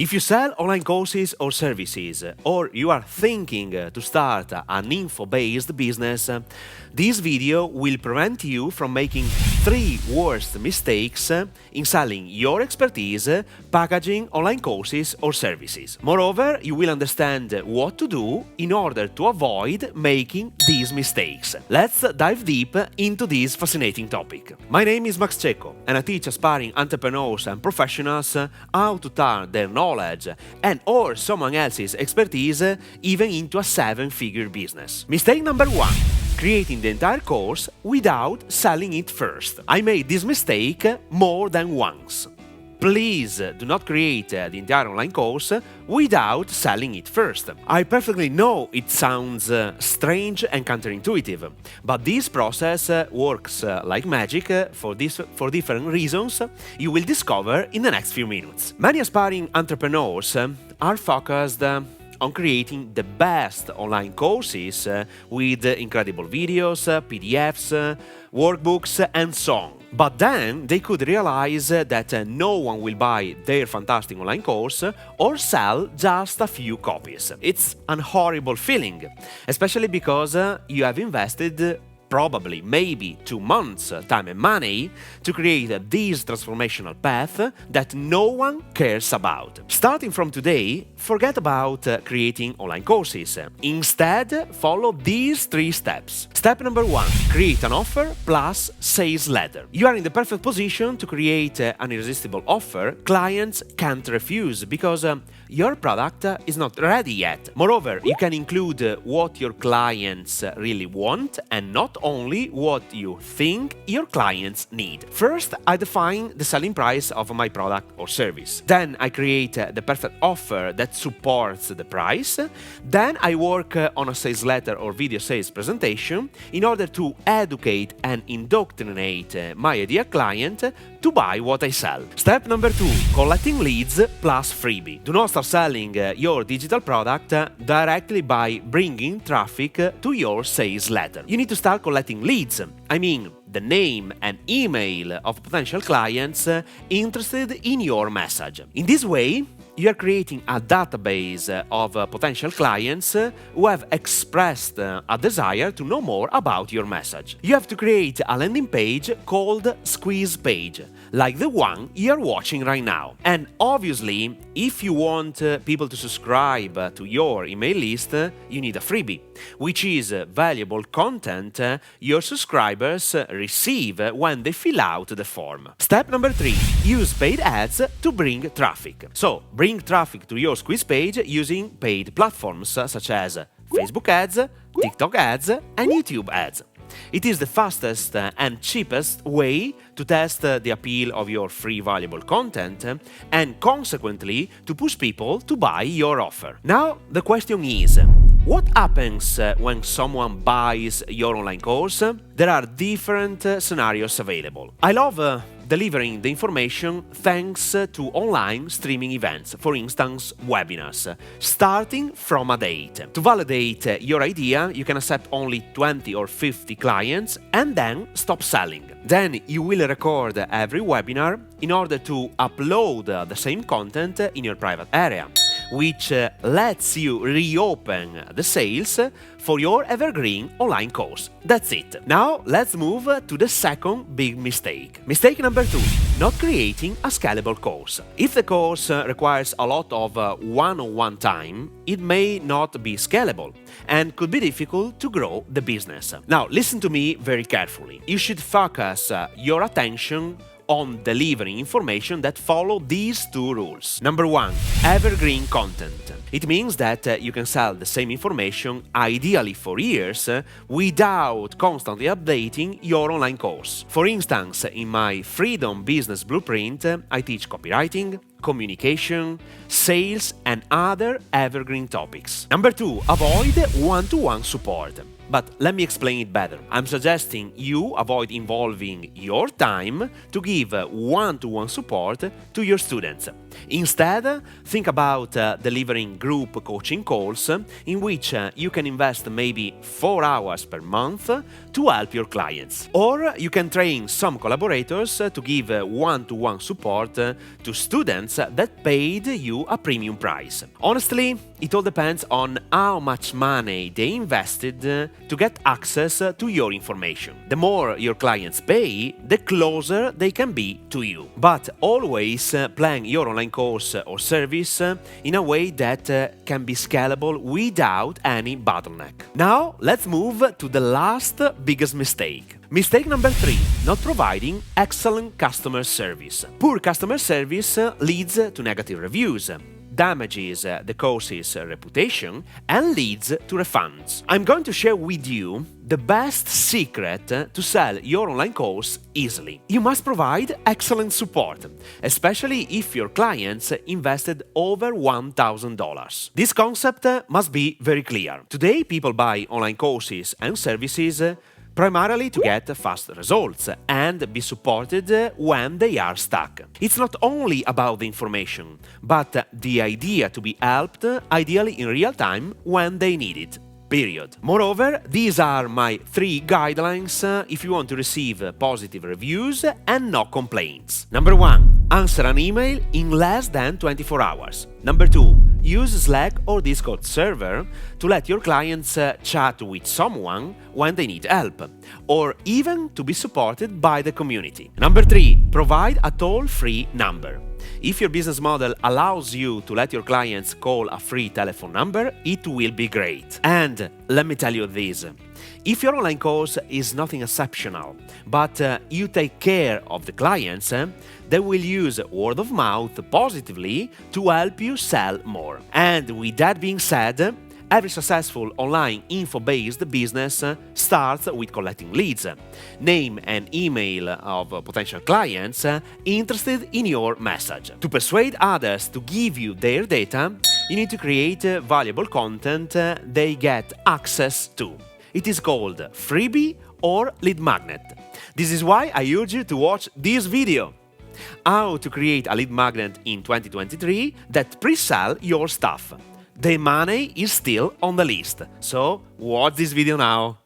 If you sell online courses or services, or you are thinking to start an info-based business, this video will prevent you from making 3 worst mistakes in selling your expertise, packaging online courses or services. Moreover, you will understand what to do in order to avoid making these mistakes. Let's dive deep into this fascinating topic. My name is Max Cecco, and I teach aspiring entrepreneurs and professionals how to turn their knowledge and or someone else's expertise even into a 7-figure business. Mistake number 1. Creating the entire course without selling it first. I made this mistake more than once. Please do not create the entire online course without selling it first. I perfectly know it sounds strange and counterintuitive, but this process works like magic for different reasons you will discover in the next few minutes. Many aspiring entrepreneurs are focused on creating the best online courses with incredible videos, PDFs, workbooks, and so on. But then they could realize that no one will buy their fantastic online course or sell just a few copies. It's an horrible feeling, especially because you have invested probably maybe 2 months time and money to create this transformational path that no one cares about. Starting from today, forget about creating online courses. Instead, follow these 3 steps. Step number 1. Create an offer plus sales letter. You are in the perfect position to create an irresistible offer clients can't refuse because your product is not ready yet. Moreover, you can include what your clients really want and not only what you think your clients need. First, I define the selling price of my product or service. Then I create the perfect offer that supports the price. Then I work on a sales letter or video sales presentation in order to educate and indoctrinate my ideal client to buy what I sell. Step number 2. Collecting leads plus freebie. Do not start selling your digital product directly by bringing traffic to your sales letter. You need to start collecting leads. I mean, the name and email of potential clients interested in your message. In this way, you are creating a database of potential clients who have expressed a desire to know more about your message. You have to create a landing page called Squeeze Page, like the one you are watching right now. And obviously, if you want people to subscribe to your email list, you need a freebie, which is valuable content your subscribers receive when they fill out the form. Step number 3. Use paid ads to bring traffic. So, bring traffic to your Squeeze page using paid platforms such as Facebook ads, TikTok ads, and YouTube ads. It is the fastest and cheapest way to test the appeal of your free valuable content and consequently to push people to buy your offer. Now the question is, what happens when someone buys your online course? There are different scenarios available. I love delivering the information thanks to online streaming events, for instance, webinars, starting from a date. To validate your idea, you can accept only 20 or 50 clients and then stop selling. Then you will record every webinar in order to upload the same content in your private area, which lets you reopen the sales for your evergreen online course. That's it. Now let's move to the second big mistake. Mistake number 2. Not creating a scalable course. If the course requires a lot of one-on-one time, it may not be scalable and could be difficult to grow the business. Now listen to me very carefully. You should focus your attention on delivering information that follow these 2 rules. Number 1. Evergreen content. It means that you can sell the same information ideally for years without constantly updating your online course. For instance, in my Freedom Business Blueprint, I teach copywriting, communication, sales, and other evergreen topics. Number 2. Avoid one-to-one support. But let me explain it better. I'm suggesting you avoid involving your time to give one-to-one support to your students. Instead, think about delivering group coaching calls in which you can invest maybe 4 hours per month to help your clients. Or you can train some collaborators to give one-to-one support to students that paid you a premium price. Honestly, it all depends on how much money they invested to get access to your information. The more your clients pay, the closer they can be to you. But always plan your online course or service in a way that can be scalable without any bottleneck. Now, let's move to the last biggest mistake. Mistake number 3, not providing excellent customer service. Poor customer service leads to negative reviews, damages the course's reputation, and leads to refunds. I'm going to share with you the best secret to sell your online course easily. You must provide excellent support, especially if your clients invested over $1,000. This concept must be very clear. Today, people buy online courses and services primarily to get fast results and be supported when they are stuck. It's not only about the information, but the idea to be helped, ideally in real time, when they need it. Period. Moreover, these are my 3 guidelines if you want to receive positive reviews and no complaints. Number 1. Answer an email in less than 24 hours. Number 2. Use Slack or Discord server to let your clients chat with someone when they need help, or even to be supported by the community. Number 3. Provide a toll-free number. If your business model allows you to let your clients call a free telephone number, it will be great. And let me tell you this. If your online course is nothing exceptional, but you take care of the clients, they will use word of mouth positively to help you sell more. And with that being said, every successful online info-based business starts with collecting leads, name and email of potential clients interested in your message. To persuade others to give you their data, you need to create valuable content they get access to. It is called freebie or lead magnet. This is why I urge you to watch this video. How to create a lead magnet in 2023 that pre-sell your stuff. The money is still on the list, so watch this video now.